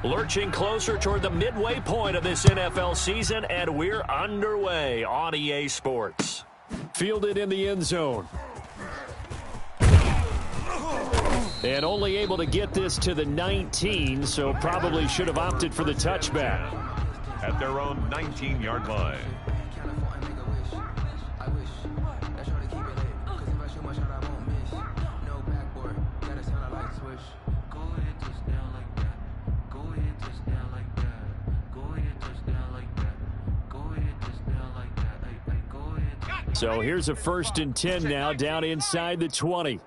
Lurching closer toward the midway point of this NFL season, and we're underway on EA Sports. Fielded in the end zone. And only able to get this to the 19, so probably should have opted for the touchback. At their own 19-yard line. So here's a 1st and 10 now, down inside the 20.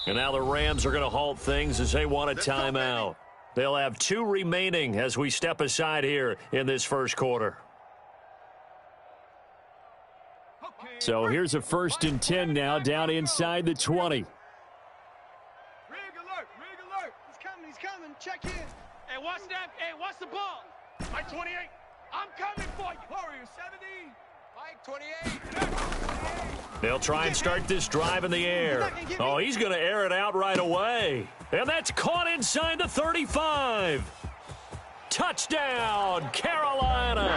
And now the Rams are going to halt things as they want a timeout. They'll have 2 remaining as we step aside here in this first quarter. So here's a 1st and 10 now, down inside the 20. Rig alert. He's coming. Check in. Hey, what's that? Hey, what's the ball? Mike 28. I'm coming for you. Warrior 70. Mike 28. They'll try and start this drive in the air. Oh, he's going to air it out right away. And that's caught inside the 35. Touchdown, Carolina.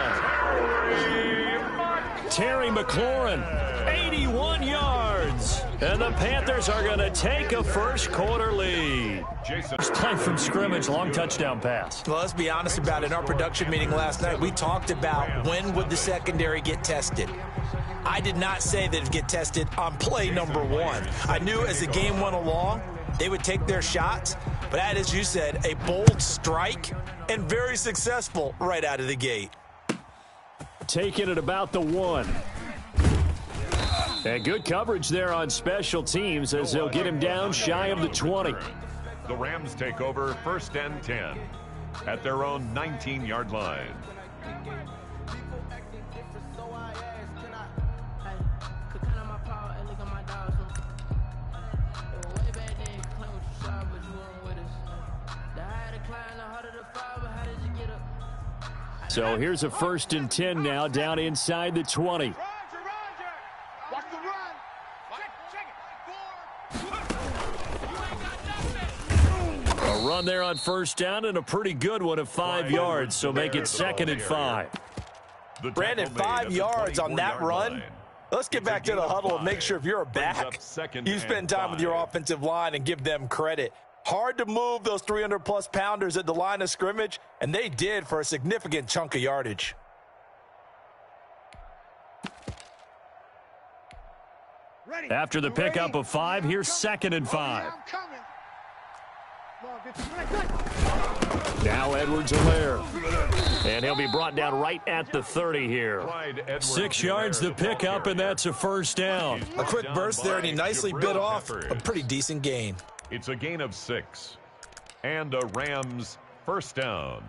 Terry McLaurin, 81 yards. And the Panthers are going to take a first quarter lead. First play from scrimmage, long touchdown pass. Well, let's be honest about it. In our production meeting last night, we talked about when would the secondary get tested. I did not say that it would get tested on play number 1. I knew as the game went along, they would take their shots. But that, as you said, a bold strike and very successful right out of the gate. Taking it about the 1. And good coverage there on special teams as they'll get him down shy of the 20. The Rams take over 1st and 10 at their own 19-yard line. So here's a 1st and 10 now, down inside the 20. Watch the run. A run there on 1st down and a pretty good one of 5 yards, so make it 2nd and 5. Brandon, 5 yards on that run. Let's get back to the huddle and make sure if you're a back, you spend time with your offensive line and give them credit. Hard to move those 300-plus pounders at the line of scrimmage, and they did for a significant chunk of yardage. After the pickup of 5, here's 2nd and 5. Now Edwards-Helaire. And he'll be brought down right at the 30 here. 6 yards the pickup, and that's a 1st down. A quick burst there, and he nicely bit off a pretty decent gain. It's a gain of 6. And a Rams 1st down.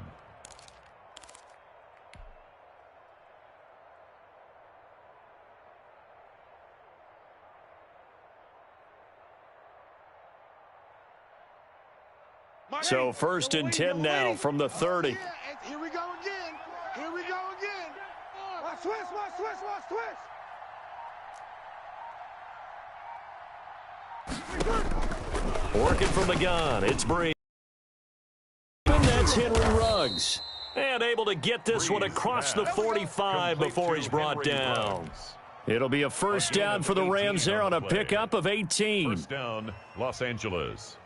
So 1st and 10 now from the 30. Here we go again. Watch twist. Working from the gun, it's Breeze. And that's Henry Ruggs. And able to get this one across the 45 before he's brought down. It'll be a 1st down for the Rams there on a pickup of 18. 1st down, Los Angeles.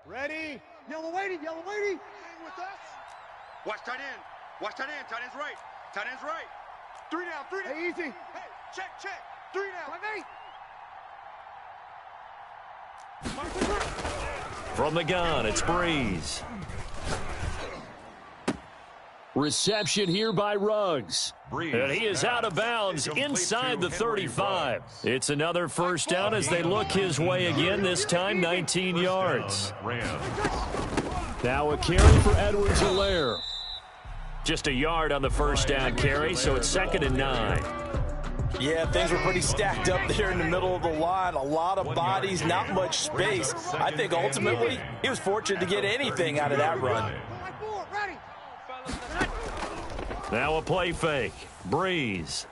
Ready? Yellow lady. Hang with us. Watch tight end. Tight end's right. 3 down. Hey, easy. Hey, check. 3 down. 5-8. From the gun, it's Breeze. Reception here by Ruggs. And he is out of bounds inside the 35. It's another 1st down as they look his way again, this time 19 yards. Now a carry for Edwards-Helaire. Just a yard on the 1st down carry, so it's 2nd and 9. Yeah, things were pretty stacked up there in the middle of the line. A lot of bodies, not much space. I think ultimately he was fortunate to get anything out of that run. Now a play fake. Breeze.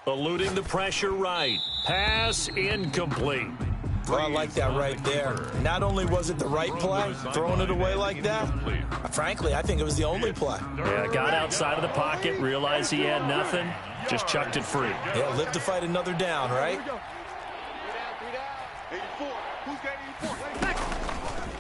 Eluding the pressure right. Pass incomplete. Well, I like that right there. Not only was it the right play, throwing it away like that, frankly, I think it was the only play. Yeah, got outside of the pocket, realized he had nothing, just chucked it free. Yeah, live to fight another down, right?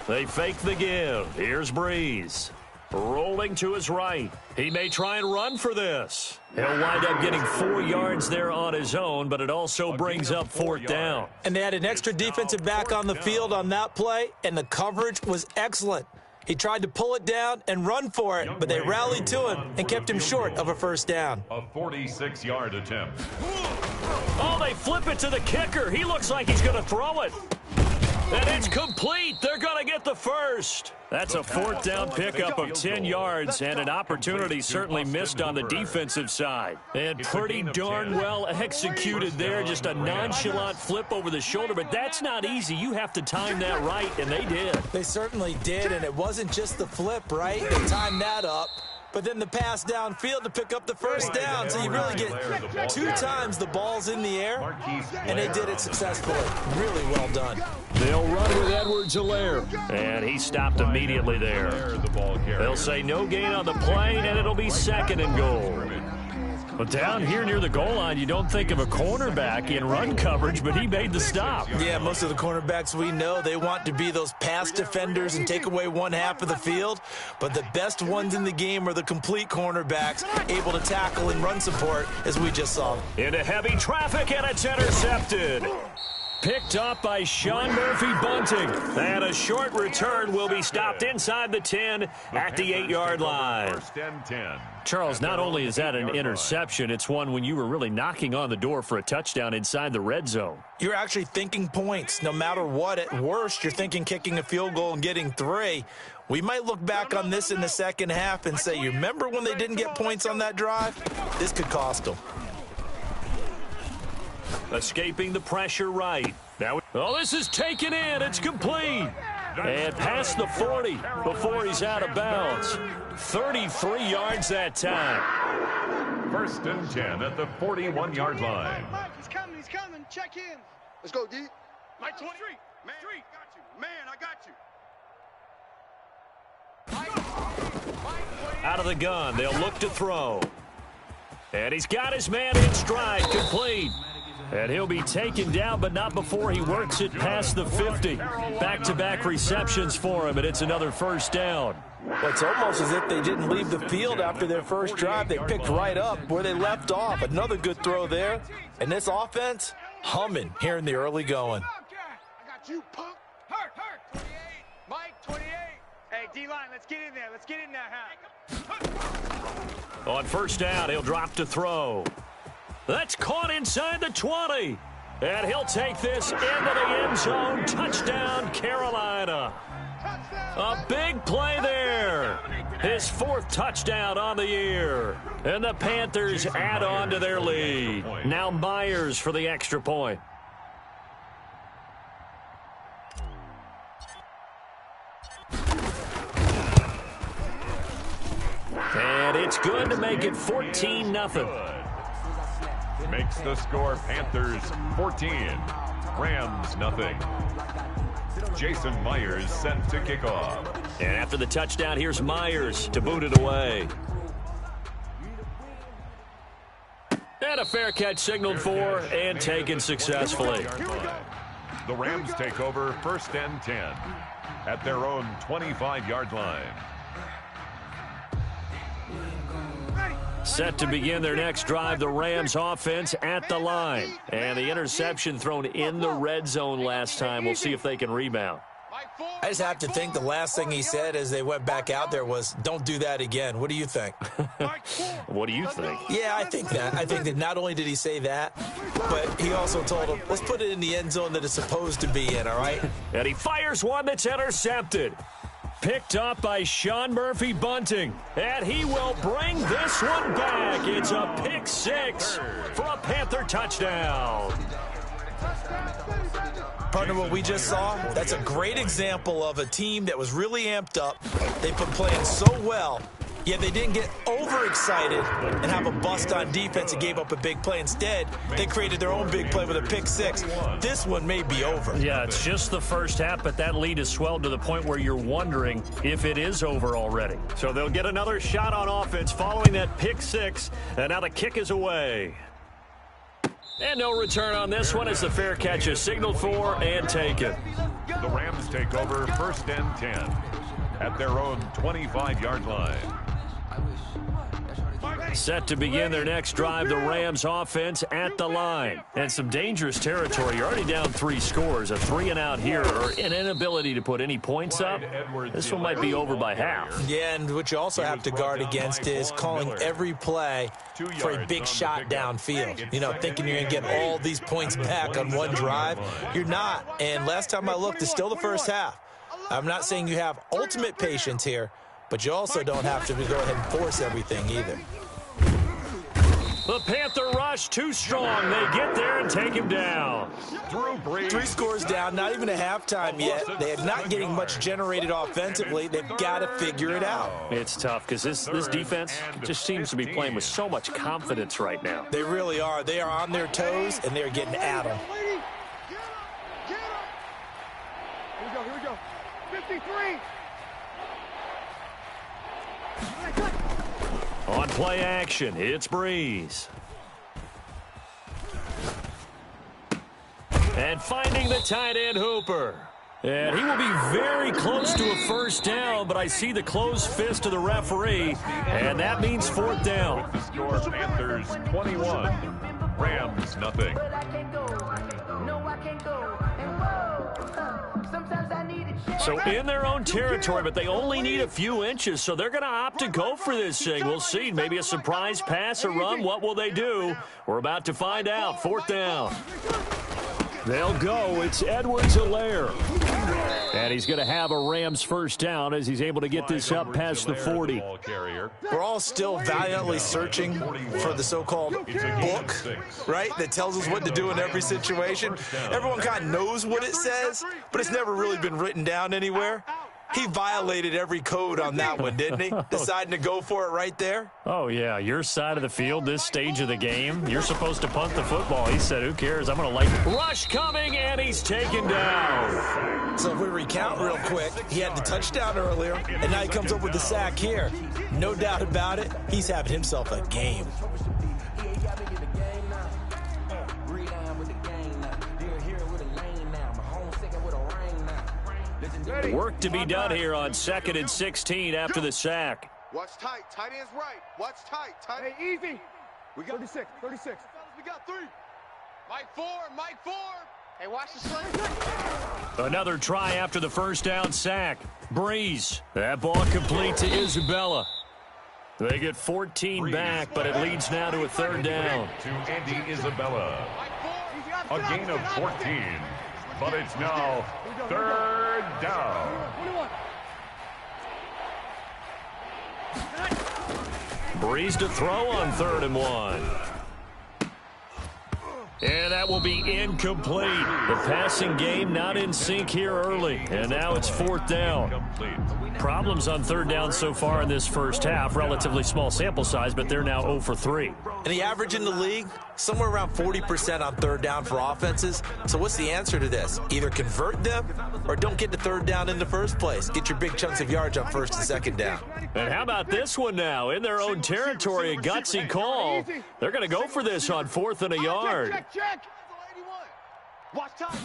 They fake the give. Here's Breeze. Rolling to his right. He may try and run for this. He'll wind up getting 4 yards there on his own, but it also brings up 4th down. And they had an extra defensive back on the field on that play, and the coverage was excellent. He tried to pull it down and run for it, but they rallied to him and kept him short of a 1st down. A 46-yard attempt. Oh, they flip it to the kicker. He looks like he's going to throw it. And it's complete. They're going to get the first. That's a 4th down pickup of 10 yards and an opportunity certainly missed on the defensive side. And pretty darn well executed there. Just a nonchalant flip over the shoulder, but that's not easy. You have to time that right, and they did. They certainly did, and it wasn't just the flip, right? They timed that up. But then the pass downfield to pick up the 1st down. So you really get 2 times the ball's in the air, and they did it successfully. Really well done. They'll run with Edwards-Helaire. And he stopped immediately there. They'll say no gain on the play, and it'll be 2nd and goal. But down here near the goal line, you don't think of a cornerback in run coverage, but he made the stop. Yeah, most of the cornerbacks we know, they want to be those pass defenders and take away 1/2 of the field. But the best ones in the game are the complete cornerbacks, able to tackle and run support, as we just saw. Into heavy traffic, and it's intercepted. Picked up by Sean Murphy-Bunting. And a short return will be stopped inside the 10 at the 8-yard line. 1st and 10. Charles, not only is that an interception, it's one when you were really knocking on the door for a touchdown inside the red zone. You're actually thinking points. No matter what, at worst, you're thinking kicking a field goal and getting 3. We might look back on this in the second half and say, you remember when they didn't get points on that drive? This could cost them. Escaping the pressure right. Now, oh, this is taken in. It's complete. And past the 40 before he's out of bounds. 33 yards that time. 1st and 10 at the 41-yard line. Mike, he's coming. Check in. Let's go, D. Mike, 23. Man, got you. Man, I got you. Out of the gun, they'll look to throw. And he's got his man in stride, complete. And he'll be taken down, but not before he works it past the 50. Back-to-back receptions for him, and it's another 1st down. Well, it's almost as if they didn't leave the field after their first drive. They picked right up where they left off. Another good throw there. And this offense, humming here in the early going. I got you, punk. Hurt. 28. Mike, 28. Hey, D-line, let's get in there. Let's get in there, On 1st down, he'll drop to throw. That's caught inside the 20. And he'll take this into the end zone. Touchdown, Carolina. A big play there. His 4th touchdown on the year. And the Panthers add on to their lead. Now Myers for the extra point. And it's good to make it 14-0. Makes the score Panthers 14, Rams nothing. Jason Myers set to kick off. And after the touchdown, here's Myers to boot it away. And a fair catch signaled for and taken successfully. The Rams take over 1st and 10 at their own 25-yard line. Set to begin their next drive, the Rams offense at the line. And the interception thrown in the red zone last time. We'll see if they can rebound. I just have to think the last thing he said as they went back out there was, don't do that again. What do you think? What do you think? Yeah, I think that. I think that not only did he say that, but he also told him, let's put it in the end zone that it's supposed to be in, all right? And he fires one that's intercepted. Picked up by Sean Murphy-Bunting. And he will bring this one back. It's a pick 6 for a Panther touchdown. Partner, what we just saw, that's a great example of a team that was really amped up. They've been playing so well, Yeah, they didn't get overexcited and have a bust on defense and gave up a big play. Instead, they created their own big play with a pick six. This one may be over. Yeah, it's just the first half, but that lead has swelled to the point where you're wondering if it is over already. So they'll get another shot on offense following that pick six, and now the kick is away. And no return on this one as the fair catch is signaled for and taken. The Rams take over 1st and 10 at their own 25-yard line. Set to begin their next drive, the Rams offense at the line. And some dangerous territory. You're already down 3 scores. A 3-and-out here, or an inability to put any points up. This one might be over by half. Yeah, and what you also have to guard against is calling every play for a big shot downfield. You know, thinking you're going to get all these points back on one drive. You're not. And last time I looked, it's still the first half. I'm not saying you have ultimate patience here, but you also don't have to go ahead and force everything either. The Panther rush too strong. They get there and take him down. 3 scores down, not even a halftime yet. They're not getting much generated offensively. They've got to figure it out. It's tough because this defense just seems to be playing with so much confidence right now. They really are. They are on their toes, and they're getting at them. Here we go. 53. On play action, it's Breeze. And finding the tight end Hooper. And he will be very close to a first down, but I see the closed fist of the referee, and that means 4th down. The score, Panthers 21, Rams nothing. So in their own territory, but they only need a few inches, so they're going to opt to go for this thing. We'll see. Maybe a surprise pass or run. What will they do? We're about to find out. 4th down. They'll go. It's Edwards-Helaire. And he's going to have a Rams first down as he's able to get this up past the 40. We're all still valiantly searching for the so-called book, right, that tells us what to do in every situation. Everyone kind of knows what it says, but it's never really been written down anywhere. He violated every code on that one, didn't he? Deciding to go for it right there. Oh, yeah, your side of the field, this stage of the game, you're supposed to punt the football. He said, who cares? I'm going to like rush coming, and he's taken down. So if we recount real quick, he had the touchdown earlier, and now he comes up with the sack here. No doubt about it, he's having himself a game. Work to be done here on 2nd and 16 after the sack. Watch tight. Tight end's right. Watch tight. Tight. Hey, easy. We got 36. We got 3. Mike 4. Hey, watch the slide. Another try after the first down sack. Breeze. That ball complete to Isabella. They get 14 back, but it leads now to a 3rd down. To Andy Isabella. A gain of 14. But it's now 3rd down. Breeze to throw on 3rd and 1. And that will be incomplete. The passing game not in sync here early. And now it's 4th down. Problems on 3rd down so far in this first half. Relatively small sample size, but they're now 0 for 3. And the average in the league, somewhere around 40% on 3rd down for offenses. So what's the answer to this? Either convert them or don't get to 3rd down in the first place. Get your big chunks of yards on 1st and 2nd down. And how about this one now? In their own territory, a gutsy call. They're going to go for this on 4th and a yard. Check. Watch time.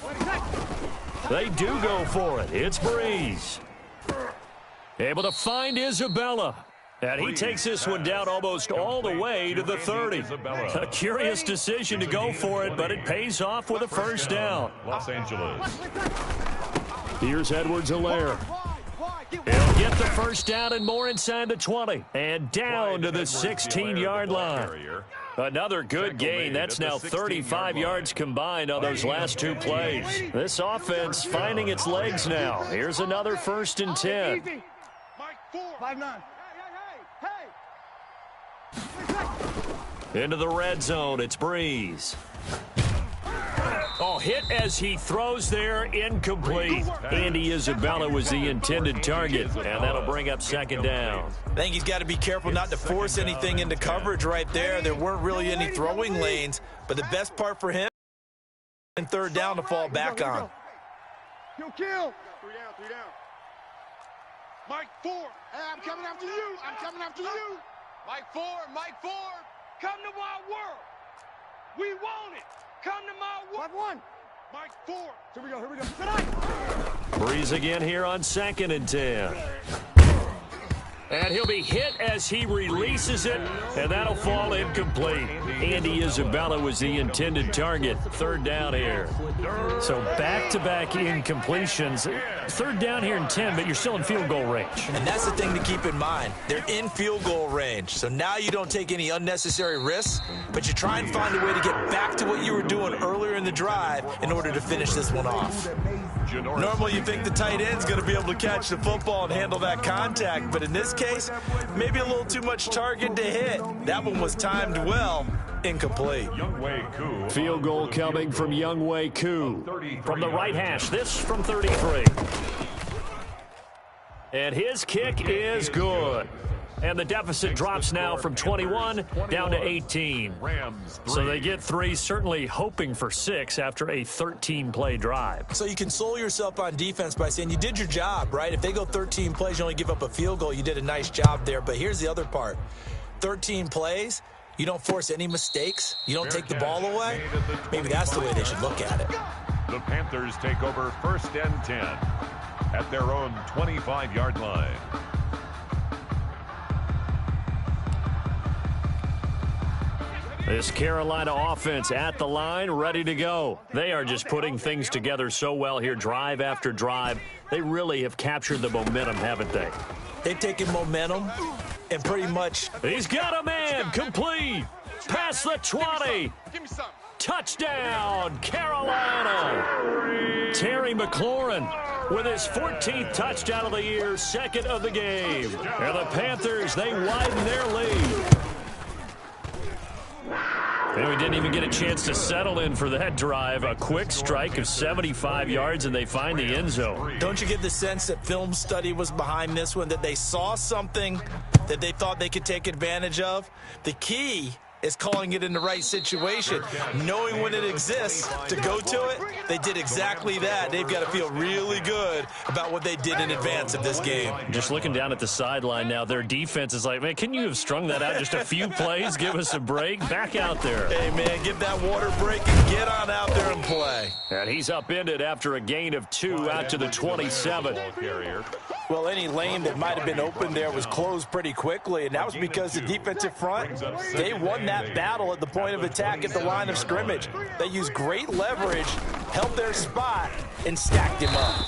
They do go for it. It's Breeze. Able to find Isabella. And he takes this one down almost all the way to the 30. A curious decision to go for it, but it pays off with a first down. Los Angeles. Here's Edwards-Helaire. He'll get the first down and more inside the 20. And down to the 16-yard line. Another good gain. That's now 35 yards combined on those last 2 plays. This offense finding its legs now. Here's another 1st and 10. 5-9. Into the red zone, it's Breeze. Oh, hit as he throws there, incomplete. Andy Isabella was the intended target, and that'll bring up second down. I think he's got to be careful not to force anything into coverage right there. There weren't really any throwing lanes, but the best part for him and third down to fall back on. Kill. 3 down. Mike Ford. Hey, I'm coming after you. Mike Ford. Come to my world. We want it. Come to my world. 1. Mike Ford. Here we go. Tonight. Breeze again here on 2nd and 10. And he'll be hit as he releases it, and that'll fall incomplete. Andy Isabella was the intended target. Third down here. So back-to-back incompletions. Third down here in 10, but you're still in field goal range. And that's the thing to keep in mind. They're in field goal range. So now you don't take any unnecessary risks, but you try and find a way to get back to what you were doing earlier in the drive in order to finish this one off. Normally you think the tight end's going to be able to catch the football and handle that contact, but in this case, maybe a little too much target to hit. That one was timed well. Incomplete. Field goal coming from Younghoe Koo. From the right hash, this from 33. And his kick is good. And the deficit drops now from 21 down to 18. So they get 3, certainly hoping for 6 after a 13-play drive. So you console yourself on defense by saying you did your job, right? If they go 13 plays, you only give up a field goal, you did a nice job there. But here's the other part. 13 plays, you don't force any mistakes, you don't take the ball away. Maybe that's the way they should look at it. The Panthers take over 1st and 10 at their own 25-yard line. This Carolina offense at the line, ready to go. They are just putting things together so well here, drive after drive. They really have captured the momentum, haven't they? They've taken momentum and pretty much... He's got a man, complete. Past the 20. Touchdown, Carolina. Terry McLaurin with his 14th touchdown of the year, 2nd of the game. And the Panthers, they widen their lead. And we didn't even get a chance to settle in for that drive. A quick strike of 75 yards, and they find the end zone. Don't you get the sense that film study was behind this one, that they saw something that they thought they could take advantage of? The key is calling it in the right situation, knowing when it exists to go to it. They did exactly that. They've got to feel really good about what they did in advance of this game. Just looking down at the sideline now, their defense is like, man, can you have strung that out just a few plays? Give us a break. Back out there. Hey, man, give that water break and get on out there and play. And he's upended after a gain of 2 out to the 27. Well, any lane that might have been open there was closed pretty quickly, and that was because the defensive front, they won that battle at the point of attack at the line of scrimmage. They used great leverage, held their spot, and stacked him up.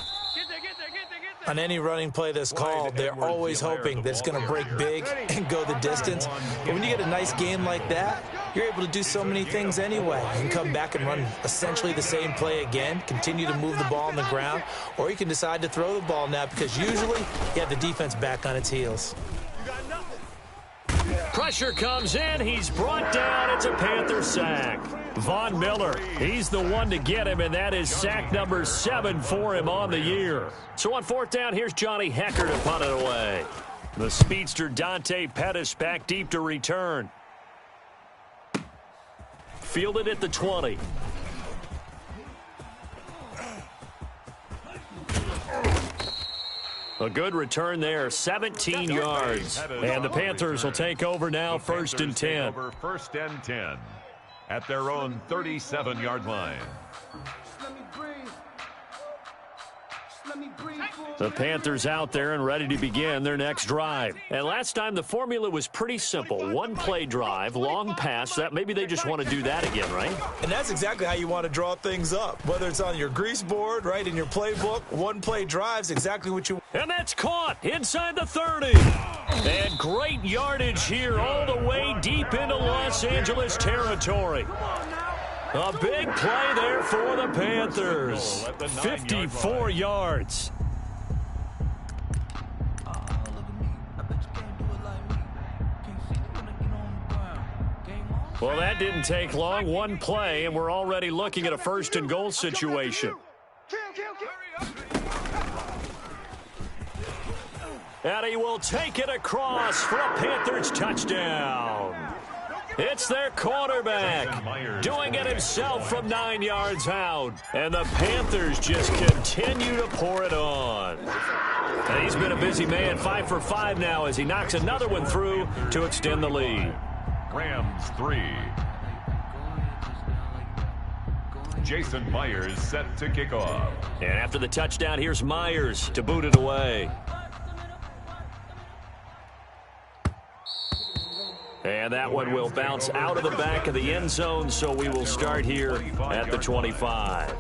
On any running play that's called, they're always hoping that it's going to break big and go the distance. But when you get a nice game like that, you're able to do so many things anyway. You can come back and run essentially the same play again, continue to move the ball on the ground, or you can decide to throw the ball now because usually you have the defense back on its heels. Pressure comes in. He's brought down. It's a Panther sack. Von Miller, he's the one to get him, and that is sack number 7 for him on the year. So on 4th down, here's Johnny Hecker to punt it away. The speedster Dante Pettis back deep to return. Fielded at the 20. A good return there, 17 yards. And the Panthers will take over now, 1st and 10. 1st and 10 at their own 37-yard line. The Panthers out there and ready to begin their next drive. And last time the formula was pretty simple. 1-play drive, long pass. That maybe they just want to do that again, right? And that's exactly how you want to draw things up. Whether it's on your grease board, right, in your playbook, 1-play drive's exactly what you... And that's caught inside the 30. And great yardage here all the way deep into Los Angeles territory. A big play there for the Panthers. 54 yards. Well, that didn't take long. One play, and we're already looking at a first-and-goal situation. And he will take it across for a Panthers touchdown. It's their quarterback doing it himself from 9 yards out. And the Panthers just continue to pour it on. And he's been a busy man, 5 for 5 now as he knocks another one through to extend the lead. Rams 3. Jason Myers set to kick off. And after the touchdown, here's Myers to boot it away. And that one will bounce out of the back of the end zone, so we will start here at the 25.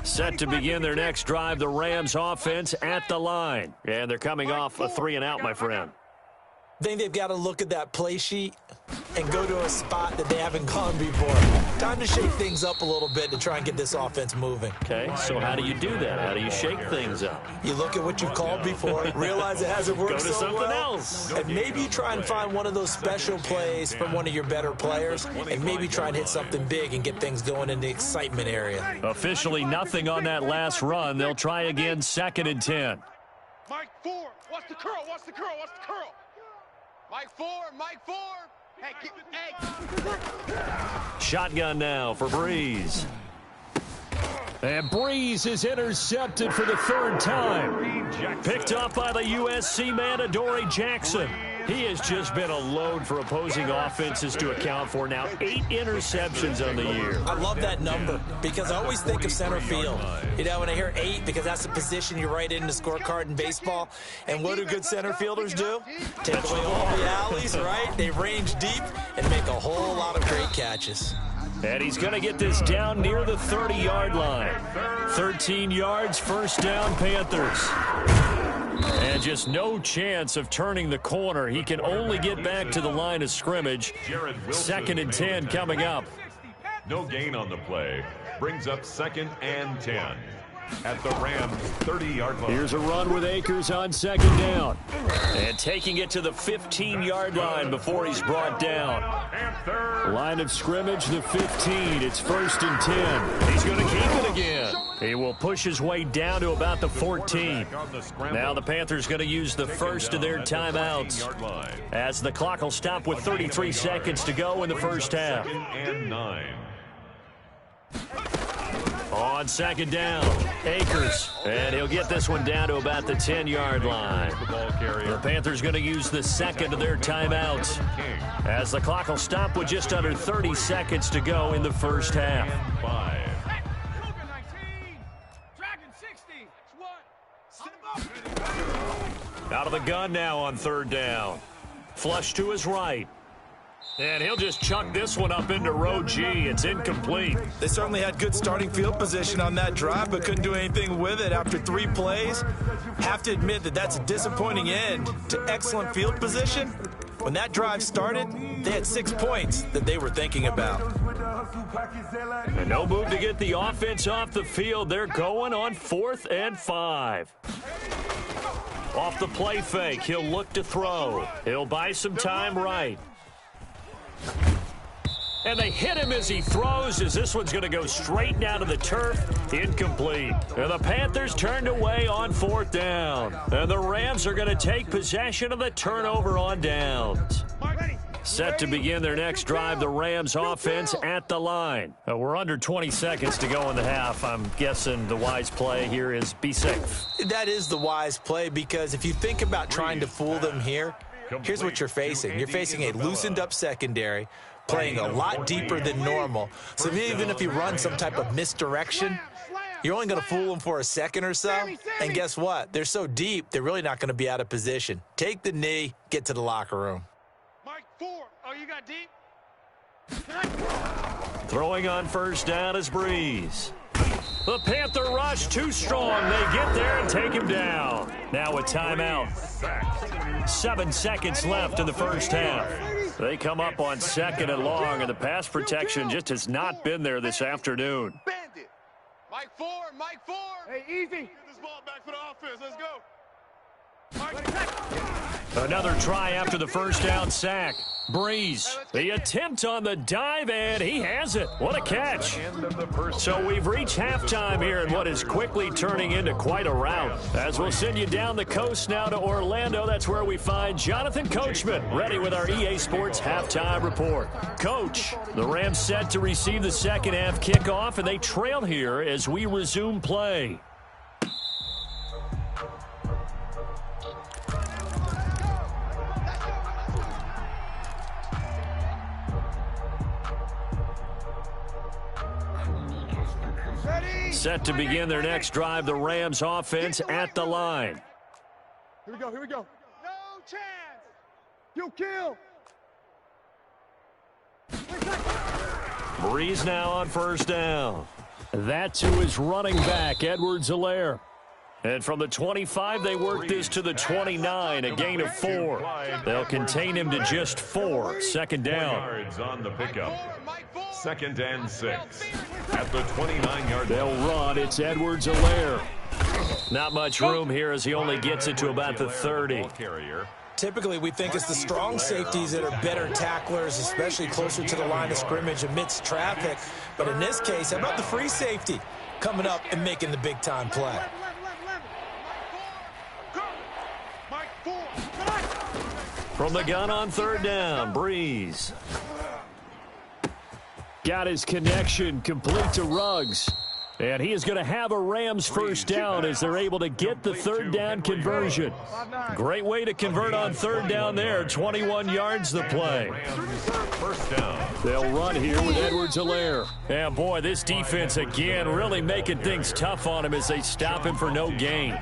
Set to begin their next drive, the Rams offense at the line. And they're coming off a 3-and-out, my friend. I think they've got to look at that play sheet and go to a spot that they haven't gone before. Time to shake things up a little bit to try and get this offense moving. Okay, so how do you do that? How do you shake things up? You look at what you've called before, realize it hasn't worked go to so something well, else. and maybe you try and find one of those special plays from one of your better players, and maybe try and hit something big and get things going in the excitement area. Officially nothing on that last run. They'll try again, 2nd and 10. Mike 4, what's the curl? What's the curl? What's the curl? Mike 4, Mike 4. Hey, Shotgun now for Breeze. And Breeze is intercepted for the 3rd time. Picked up by the USC man, Adoree Jackson. He has just been a load for opposing offenses to account for now. 8 interceptions on the year. I love that number because I always think of center field. You know, when I hear 8, because that's the position you write in the scorecard in baseball. And what do good center fielders do? Take away all the alleys, right? They range deep and make a whole lot of great catches. And he's going to get this down near the 30-yard line. 13 yards, first down, Panthers. And just no chance of turning the corner. He can only get back to the line of scrimmage. 2nd and 10 coming up. No gain on the play. Brings up 2nd and 10 at the Rams' 30-yard line. Here's a run with Akers on 2nd down. And taking it to the 15-yard line before he's brought down. Line of scrimmage, the 15. It's 1st and 10. He's going to keep it again. He will push his way down to about the 14. Now the Panthers going to use the first of their timeouts as the clock will stop with 33 seconds to go in the first half. 2nd and 9. On 2nd down, Akers, and he'll get this one down to about the 10-yard line. The Panthers going to use the 2nd of their timeouts as the clock will stop with just under 30 seconds to go in the first half. 5. Out of the gun now on 3rd down. Flush to his right. And he'll just chuck this one up into row G. It's incomplete. They certainly had good starting field position on that drive, but couldn't do anything with it after 3 plays. Have to admit that that's a disappointing end to excellent field position. When that drive started, they had 6 points that they were thinking about. And no move to get the offense off the field. They're going on 4th and 5. Off the play fake, he'll look to throw. He'll buy some time right. And they hit him as he throws, as this one's going to go straight down to the turf. Incomplete. And the Panthers turned away on 4th down. And the Rams are going to take possession of the turnover on downs. Set to begin their next drive, the Rams offense at the line. We're under 20 seconds to go in the half. I'm guessing the wise play here is be safe. That is the wise play, because if you think about trying to fool them here, here's what you're facing. You're facing a loosened up secondary, playing a lot deeper than normal. So even if you run some type of misdirection, you're only going to fool them for a second or so. And guess what? They're so deep, they're really not going to be out of position. Take the knee, get to the locker room. Mike 4. Oh, you got deep? Throwing on 1st down is Breeze. The Panther rush too strong. They get there and take him down. Now a timeout. 7 seconds left in the first half. They come up on 2nd and long, and the pass protection just has not been there this afternoon. Bandit. Mike 4, Mike 4. Hey, easy. Get this ball back for the offense. Let's go. Another try after the first down sack. Breeze, the attempt on the dive, and he has it. What a catch. So we've reached halftime here in what is quickly turning into quite a rout. As we'll send you down the coast now to Orlando, that's where we find Jonathan Coachman, ready with our EA Sports halftime report. Coach, the Rams set to receive the second half kickoff, and they trail here as we resume play. Set to begin their next drive, the Rams offense at the line. Here we go, here we go. No chance. Kill. Breeze now on first down. That to his running back, Edwards-Helaire. And from the 25, they work this to the 29, a gain of 4. They'll contain him to just 4. Second down. Yards on the pickup. 2nd and 6. At the 29-yard line. They'll run. It's Edwards-Helaire. Not much room here as he only gets it to about the 30. Typically, we think it's the strong safeties that are better tacklers, especially closer to the line of scrimmage amidst traffic. But in this case, how about the free safety coming up and making the big-time play? From the gun on third down, Breeze. Got his connection complete to Ruggs. And he is going to have a Rams first down as they're able to get the third down conversion. Great way to convert on third down there. 21 yards the play. First down. They'll run here with Edwards-Helaire. And boy, this defense again really making things tough on him as they stop him for no gain.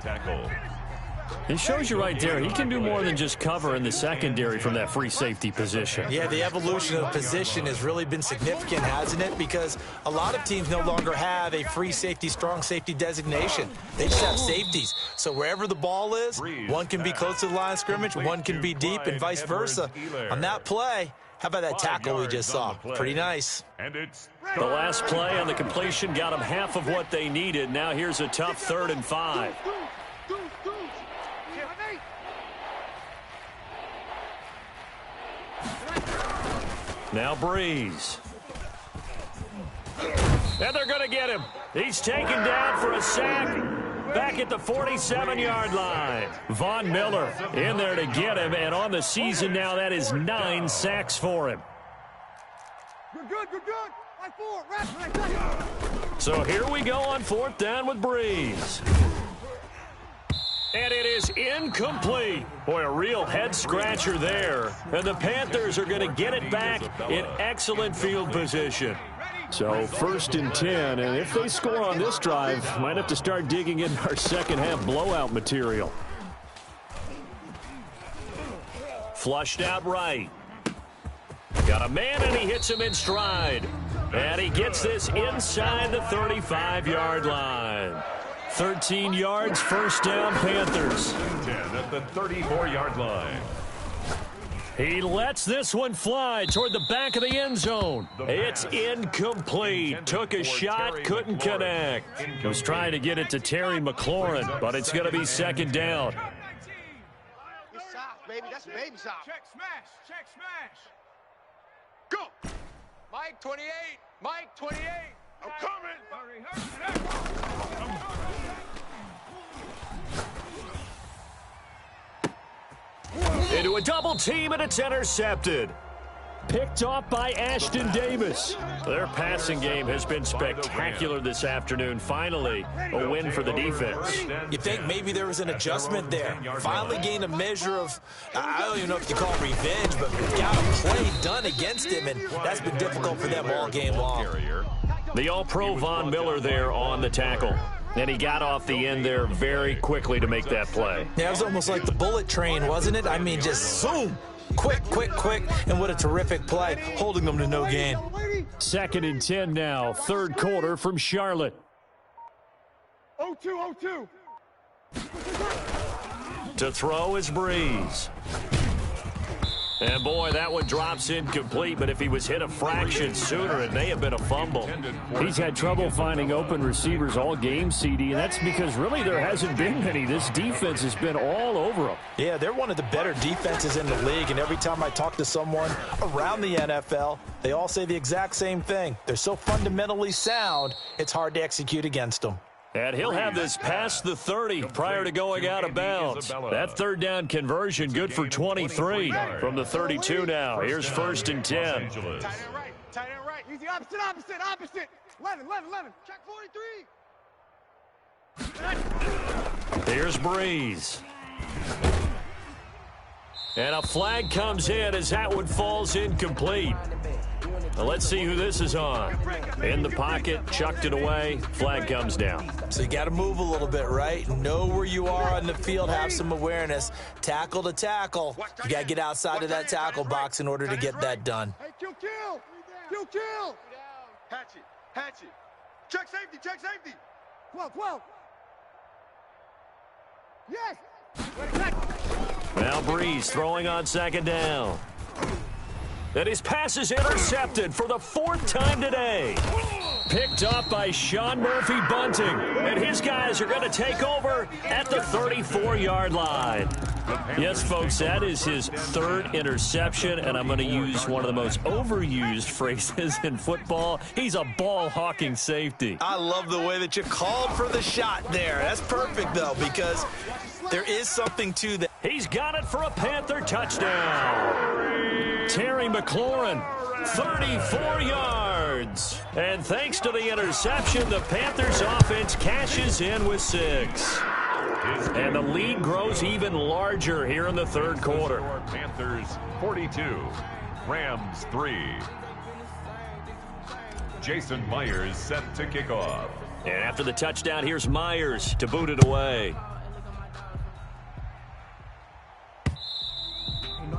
It shows you right there, he can do more than just cover in the secondary from that free safety position. Yeah, the evolution of the position has really been significant, hasn't it? Because a lot of teams no longer have a free safety, strong safety designation. They just have safeties. So wherever the ball is, one can be close to the line of scrimmage, one can be deep, and vice versa. On that play, how about that tackle we just saw? Pretty nice. The last play on the completion got them half of what they needed. Now here's a tough 3rd and 5. Now Breeze. And they're going to get him. He's taken down for a sack back at the 47-yard line. Von Miller in there to get him, and on the season now, that is 9 sacks for him. Good. So here we go on 4th down with Breeze. And it is incomplete. Boy, a real head-scratcher there. And the Panthers are going to get it back in excellent field position. So 1st and 10, and if they score on this drive, might have to start digging in our second-half blowout material. Flushed out right. Got a man, and he hits him in stride. And he gets this inside the 35-yard line. 13 yards, first down, Panthers. 10 at the 34-yard line. He lets this one fly toward the back of the end zone. It's incomplete. Took a shot, couldn't connect. Was trying to get it to Terry McLaurin, but it's going to be 2nd down. Baby, that's baby shot. Check smash. Go. Mike 28. I'm coming. Into a double team, and it's intercepted. Picked off by Ashton Davis. Their passing game has been spectacular this afternoon. Finally, a win for the defense. You think maybe there was an adjustment there. Finally gained a measure of, I don't even know if you call it revenge, but got a play done against him, and that's been difficult for them all game long. The All-Pro Von Miller there on the tackle. And he got off the end there very quickly to make that play. Yeah, it was almost like the bullet train, wasn't it? I mean, just zoom. Quick. And what a terrific play, holding them to no gain. 2nd and 10 now, 3rd quarter from Charlotte. 0-2. To throw is Breeze. And, boy, that one drops incomplete, but if he was hit a fraction sooner, it may have been a fumble. He's had trouble finding open receivers all game, CD, and that's because really there hasn't been many. This defense has been all over him. Yeah, they're one of the better defenses in the league, and every time I talk to someone around the NFL, they all say the exact same thing. They're so fundamentally sound, it's hard to execute against them. And he'll have this past the 30 prior to going out of bounds. That third down conversion good for 23 from the 32 now. Here's 1st and 10. Tight end right. Tight end right. Easy. Opposite. 11. Check 43. Here's Breeze. And a flag comes in as that one falls incomplete. Now let's see who this is on. In the pocket, chucked it away, flag comes down. So you got to move a little bit, right? Know where you are on the field, have some awareness. Tackle to tackle. You got to get outside of that tackle box in order to get that done. Hey, kill. Hatch it. Check safety. 12. Yes. Now Breeze throwing on 2nd down. And his pass is intercepted for the 4th time today. Picked up by Sean Murphy Bunting. And his guys are going to take over at the 34-yard line. Yes, folks, that is his 3rd interception, and I'm going to use one of the most overused phrases in football. He's a ball-hawking safety. I love the way that you called for the shot there. That's perfect, though, because there is something to that. He's got it for a Panther touchdown. Terry McLaurin, 34 yards. And thanks to the interception, the Panthers offense cashes in with 6. And the lead grows even larger here in the 3rd quarter. Panthers 42, Rams 3. Jason Myers set to kick off. And after the touchdown, here's Myers to boot it away.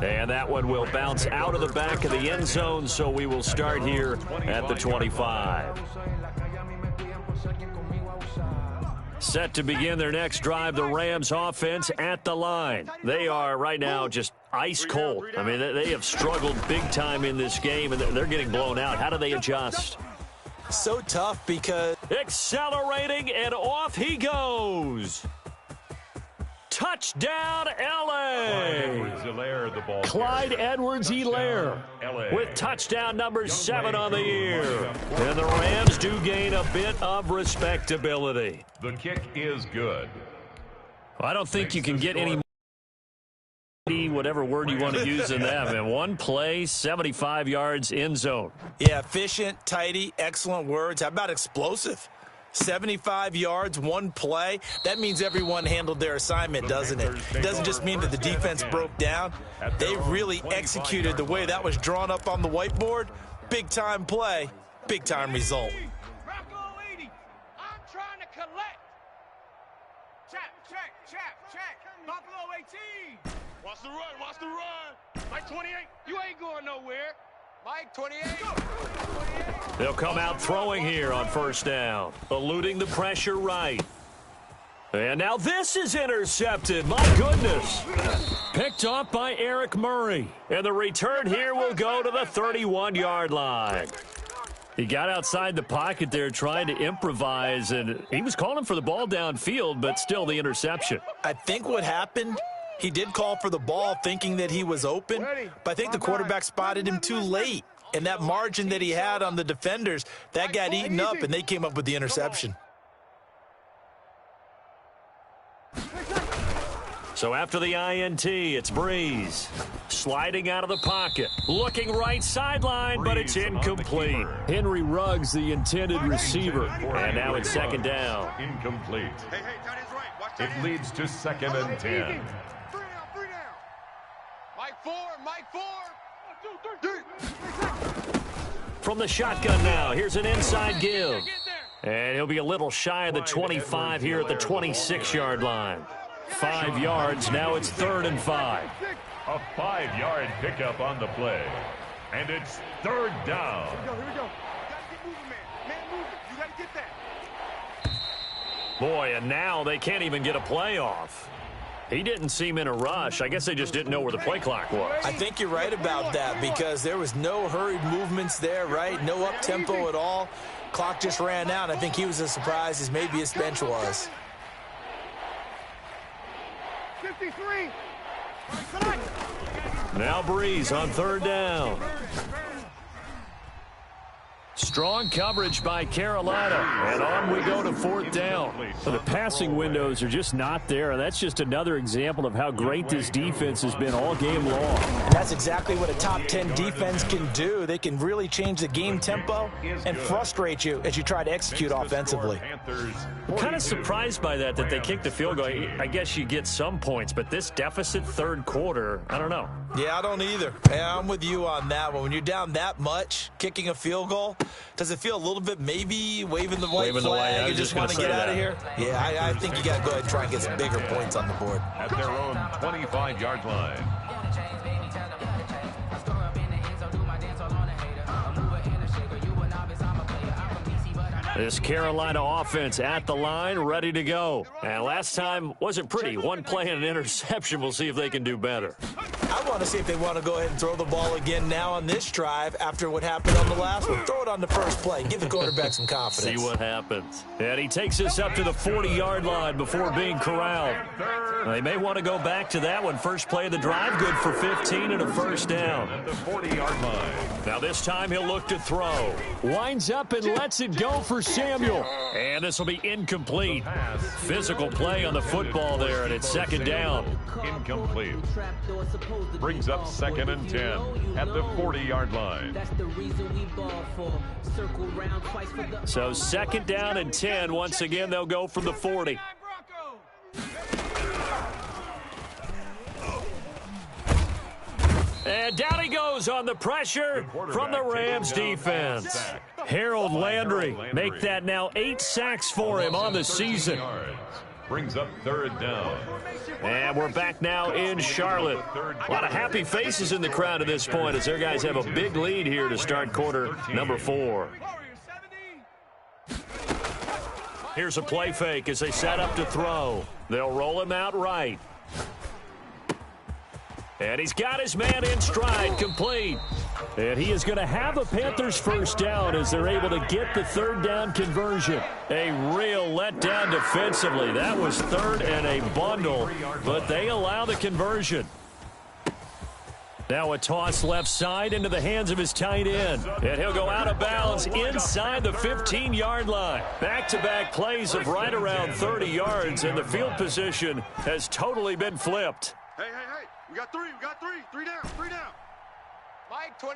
And that one will bounce out of the back of the end zone, so we will start here at the 25. Set to begin their next drive, the Rams offense at the line. They are right now just ice cold. I mean, they have struggled big time in this game, and they're getting blown out. How do they adjust? So tough because... Accelerating, and off he goes. Touchdown, L.A. Clyde Edwards-Helaire with touchdown number 7 on the year. And the Rams do gain a bit of respectability. The kick is good. I don't think you can get any whatever word you want to use in that, man. One play, 75 yards in zone. Yeah, efficient, tidy, excellent words. How about explosive? 75 yards, one play. That means everyone handled their assignment, doesn't it? It doesn't just mean that the defense broke down. They really executed the way that was drawn up on the whiteboard. Big-time play, big-time result. Rocco 80. I'm trying to collect. Check. Buffalo 18. Watch the run. Mike 28. You ain't going nowhere. Mike 28. They'll come out throwing here on 1st down, eluding the pressure right. And now this is intercepted. My goodness. Picked off by Eric Murray. And the return here will go to the 31-yard line. He got outside the pocket there trying to improvise, and he was calling for the ball downfield, but still the interception. I think what happened, he did call for the ball thinking that he was open, but I think the quarterback spotted him too late. And that margin that he had on the defenders, that got eaten up, and they came up with the interception. So after the INT, it's Breeze. Sliding out of the pocket. Looking right sideline, but it's incomplete. Henry Ruggs, the intended receiver. And now it's 2nd down. Incomplete. Hey, tight end's right. Watch It leads to 2nd and 10. 3 down. Mike 4. 1, 2, 3. From the shotgun now, here's an inside give. And he'll be a little shy of the 25 here at the 26-yard line. 5 yards, now it's 3rd and 5. A 5-yard pickup on the play. And it's 3rd down. Here we go. You gotta get moving, man. Man moving. You gotta get that. Boy, and now they can't even get a play off. He didn't seem in a rush. I guess they just didn't know where the play clock was. I think you're right about that because there was no hurried movements there, right? No up-tempo at all. Clock just ran out. I think he was as surprised as maybe his bench was. 53. Now Breeze on third down. Strong coverage by Carolina, and on we go to fourth down. So the passing windows are just not there, and that's just another example of how great this defense has been all game long. And that's exactly what a top 10 defense can do. They can really change the game tempo and frustrate you as you try to execute offensively. I'm kind of surprised by that they kicked the field goal. I guess you get some points, but this deficit third quarter, I don't know. Yeah, I don't either. Yeah, I'm with you on that one. When you're down that much, kicking a field goal, does it feel a little bit maybe waving the white flag? You just want to get out of here? Yeah, I think you got to go ahead and try and get some bigger points on the board. At their own 25-yard line. This Carolina offense at the line, ready to go. And last time wasn't pretty. One play and an interception. We'll see if they can do better. I want to see if they want to go ahead and throw the ball again now on this drive after what happened on the last one. Throw it on the first play. Give the quarterback some confidence. See what happens. And he takes us up to the 40-yard line before being corralled. They may want to go back to that one. First play of the drive, good for 15 and a first down. At the 40-yard line. Now this time he'll look to throw. Winds up and lets it go for Samuel. And this will be incomplete. Physical play on the football there, and it's second down. Incomplete. Brings up 2nd and 10 at the 40-yard line. So 2nd down and 10. Once again, they'll go from the 40. And down he goes on the pressure from the Rams defense. Harold Landry make that now 8 sacks for him on the season. Brings up 3rd down. And we're back now in Charlotte. A lot of happy faces in the crowd at this point as their guys have a big lead here to start quarter number 4. Here's a play fake as they set up to throw. They'll roll him out right. And he's got his man in stride, complete. And he is going to have a Panthers first down as they're able to get the 3rd down conversion. A real letdown defensively. That was 3rd and a bundle, but they allow the conversion. Now a toss left side into the hands of his tight end. And he'll go out of bounds inside the 15-yard line. Back-to-back plays of right around 30 yards, and the field position has totally been flipped. Hey. We got 3. Three down. Mike, 28.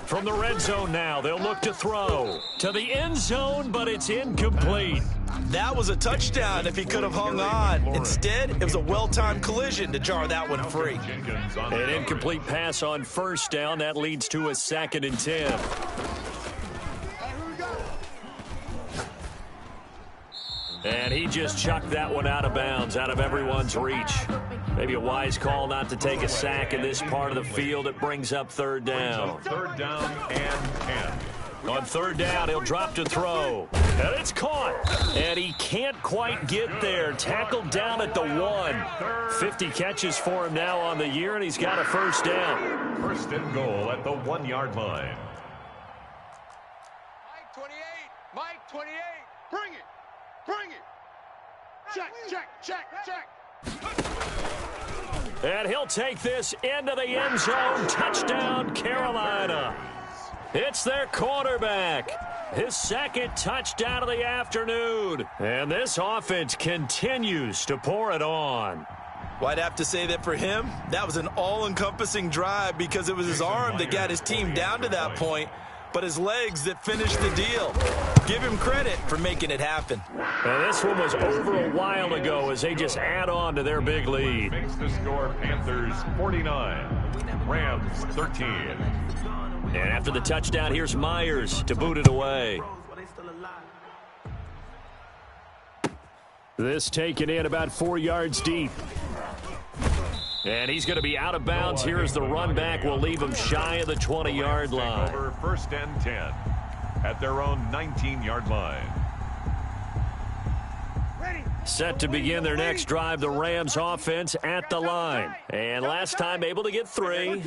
From the red zone now, they'll look to throw to the end zone, but it's incomplete. That was a touchdown if he could have hung on. Instead, it was a well-timed collision to jar that one free. An incomplete pass on first down. That leads to a 2nd and 10. And he just chucked that one out of bounds, out of everyone's reach. Maybe a wise call not to take a sack in this part of the field. It brings up 3rd down. 3rd down and 10. On 3rd down, he'll drop to throw. And it's caught. And he can't quite get there. Tackled down at the 1. 50 catches for him now on the year, and he's got a first down. 1st and goal at the 1-yard line. Mike, 28. Bring it. Check. And he'll take this into the end zone. Touchdown, Carolina. It's their quarterback. His 2nd touchdown of the afternoon. And this offense continues to pour it on. Well, I'd have to say that for him, that was an all-encompassing drive because it was his arm that got his team down to that point, but his legs that finished the deal. Give him credit for making it happen. And this one was over a while ago as they just add on to their big lead. Makes the score Panthers 49, Rams 13. And after the touchdown, here's Myers to boot it away. This taken in about 4 yards deep. And he's going to be out of bounds here as the run back will leave him shy of the 20-yard line. Over 1st and 10 at their own 19-yard line. Ready. Set to begin their next drive, the Rams offense at the line. And last time able to get 3.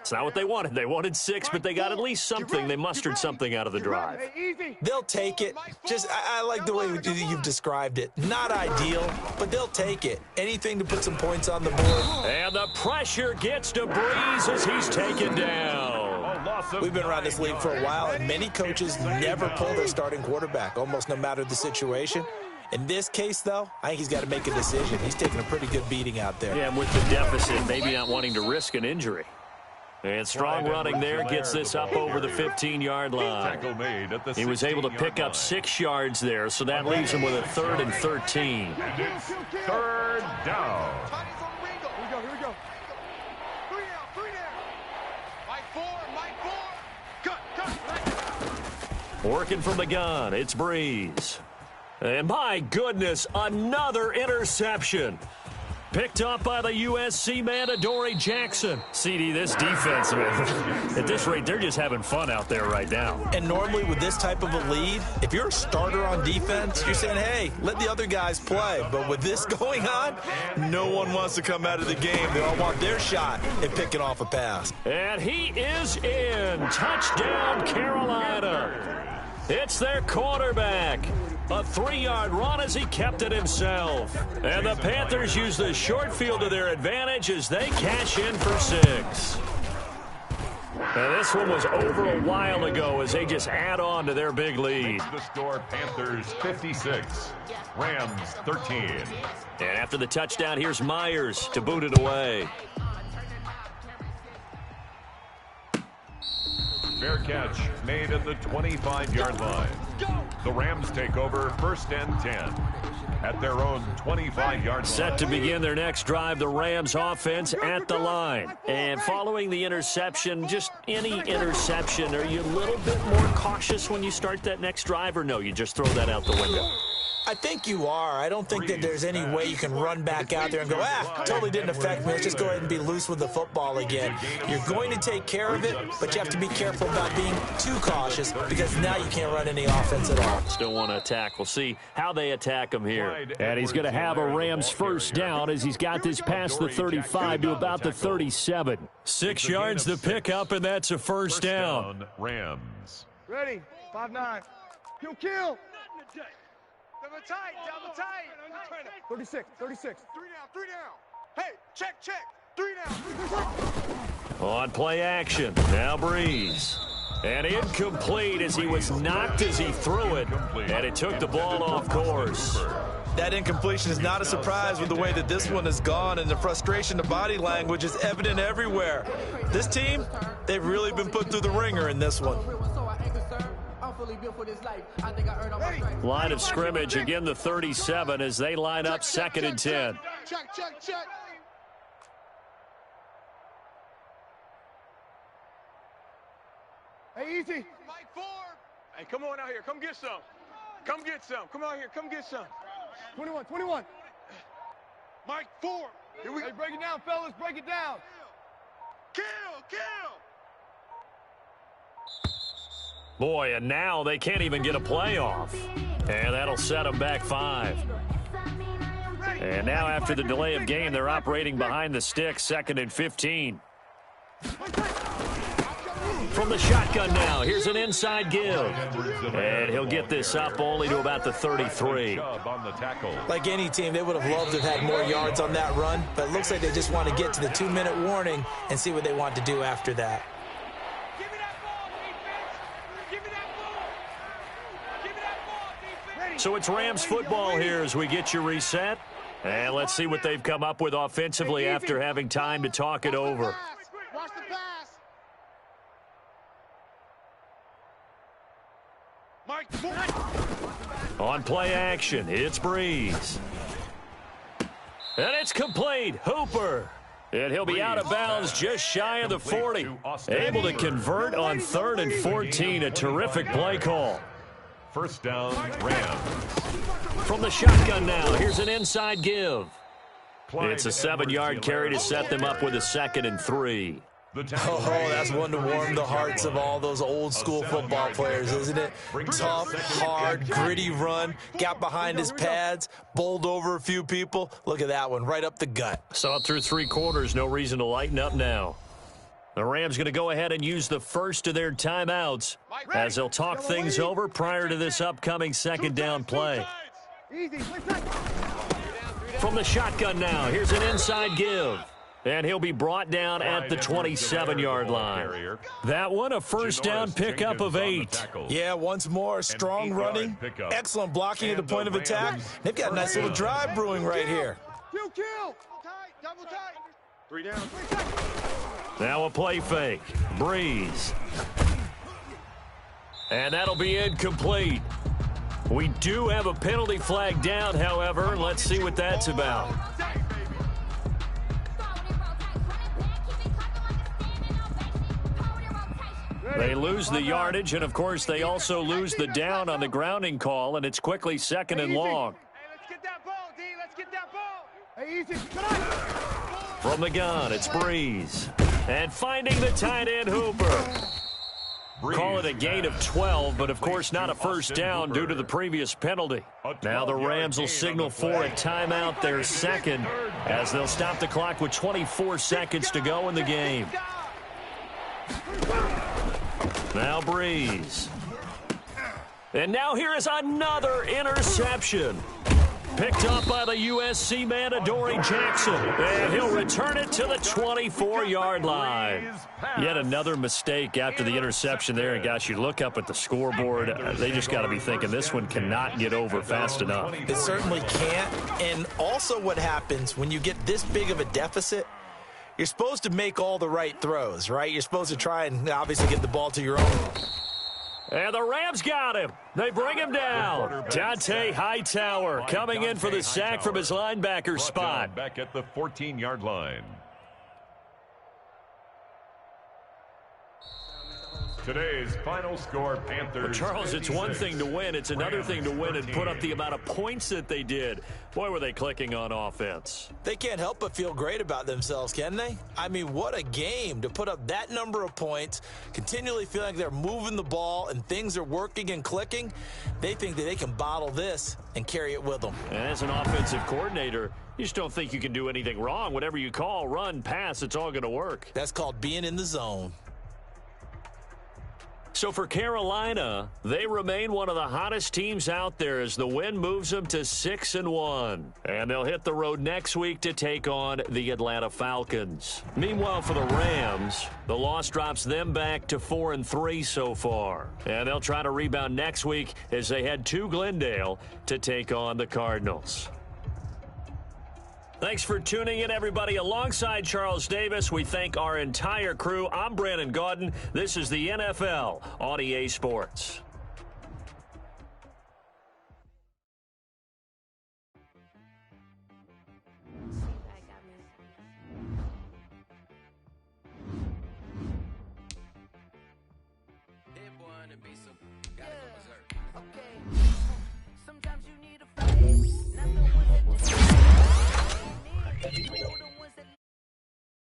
It's not what they wanted. They wanted 6, but they got at least something. They mustered something out of the drive. They'll take it. I like the way you've described it. Not ideal, but they'll take it. Anything to put some points on the board. And the pressure gets to Breeze as he's taken down. We've been around this league for a while, and many coaches never pull their starting quarterback, almost no matter the situation. In this case, though, I think he's got to make a decision. He's taking a pretty good beating out there. Yeah, and with the deficit, maybe not wanting to risk an injury. And strong running there gets this up over the 15-yard line. He was able to pick up 6 yards there, so that leaves him with a 3rd and 13. And it's 3rd down. Here we go. 3 down. Mike 4. Cut. Working from the gun, it's Breeze. And my goodness, another interception. Picked up by the USC man, Adoree Jackson. CD, this defense, man, at this rate, they're just having fun out there right now. And normally with this type of a lead, if you're a starter on defense, you're saying, hey, let the other guys play. But with this going on, no one wants to come out of the game. They all want their shot at picking off a pass. And he is in. Touchdown, Carolina. It's their quarterback. A 3-yard run as he kept it himself. And the Panthers use the short field to their advantage as they cash in for 6. And this one was over a while ago as they just add on to their big lead. The score, Panthers 56, Rams 13. And after the touchdown, here's Myers to boot it away. Fair catch made at the 25-yard line. The Rams take over 1st and 10 at their own 25-yard line. Set to begin their next drive, the Rams offense at the line. And following the interception, just any interception, are you a little bit more cautious when you start that next drive, or no, you just throw that out the window? I think you are. I don't think that there's any way you can run back out there and go, totally didn't affect me. Let's just go ahead and be loose with the football again. You're going to take care of it, but you have to be careful about being too cautious because now you can't run any offense at all. Still want to attack. We'll see how they attack him here. And he's going to have a Rams first down as he's got this past the 35 to about the 37. 6 yards to pick up, and that's a first down. Rams. Ready. 5-9. Kill. Down the tight. 36. 3 down. Hey, check. 3 down. On play action, now Breeze. And incomplete as he was knocked as he threw it, and it took the ball off course. That incompletion is not a surprise with the way that this one has gone, and the frustration, the body language is evident everywhere. This team, they've really been put through the ringer in this one. Line of scrimmage, again the 37 as they line up 2nd and 10. Check. Hey, easy. Mike 4. Hey, come on out here. Come get some. Come out here. Come get some. 21. Mike 4. Here we go. Hey, break it down, fellas. Break it down. Kill. Boy, and now they can't even get a play off. And that'll set them back 5. And now after the delay of game, they're operating behind the sticks, 2nd and 15. From the shotgun now, here's an inside give. And he'll get this up only to about the 33. Like any team, they would have loved to have had more yards on that run, but it looks like they just want to get to the 2-minute warning and see what they want to do after that. So it's Rams football here as we get you reset. And let's see what they've come up with offensively after having time to talk it over. Watch the pass. Mike 4. On play action, it's Breeze. And it's complete. Hooper. And he'll be out of bounds just shy of the 40. Able to convert on 3rd and 14. A terrific play call. First down, Rams. From the shotgun now, here's an inside give. It's a 7-yard carry to set them up with a 2nd and 3. Oh, that's one to warm the hearts of all those old school football players, isn't it? Tough, hard, gritty run, got behind his pads, bowled over a few people. Look at that one, right up the gut. Saw it through 3 quarters, no reason to lighten up now. The Rams going to go ahead and use the first of their timeouts as they'll talk things over prior to this upcoming second down play. From the shotgun now, here's an inside give. And he'll be brought down at the 27-yard line. That one, a first down pickup of 8. Yeah, once more, strong running, excellent blocking at the point of attack. They've got a nice little drive brewing right here. Kill. Double tight. 3 down. Now a play fake. Breeze. And that'll be incomplete. We do have a penalty flag down, however. Let's see what that's about. They lose the yardage, and, of course, they also lose the down on the grounding call, and it's quickly second and long. Hey, let's get that ball, D. Let's get that ball. Hey, easy. From the gun, it's Breeze. And finding the tight end, Hooper. Call it a gain of 12, but, of course, not a first down due to the previous penalty. Now the Rams will signal for a timeout, their second, as they'll stop the clock with 24 seconds to go in the game. Now Breeze. And now here is another interception. Picked up by the USC man, Adoree Jackson. And he'll return it to the 24-yard line. Yet another mistake after the interception there. And, gosh, you look up at the scoreboard. They just got to be thinking this one cannot get over fast enough. It certainly can't. And also what happens when you get this big of a deficit, you're supposed to make all the right throws, right? You're supposed to try and obviously get the ball to your own. And the Rams got him. They bring him down. Dante Hightower coming in for the sack from his linebacker spot. Back at the 14-yard line. Today's final score, Panthers. Well, Charles, it's one thing to win. It's another thing to win and put up the amount of points that they did. Boy, were they clicking on offense. They can't help but feel great about themselves, can they? I mean, what a game to put up that number of points, continually feeling like they're moving the ball and things are working and clicking. They think that they can bottle this and carry it with them. And as an offensive coordinator, you just don't think you can do anything wrong. Whatever you call, run, pass, it's all going to work. That's called being in the zone. So for Carolina, they remain one of the hottest teams out there as the win moves them to 6-1. And they'll hit the road next week to take on the Atlanta Falcons. Meanwhile, for the Rams, the loss drops them back to 4-3 so far. And they'll try to rebound next week as they head to Glendale to take on the Cardinals. Thanks for tuning in, everybody. Alongside Charles Davis, we thank our entire crew. I'm Brandon Gaudin. This is the NFL on EA Sports.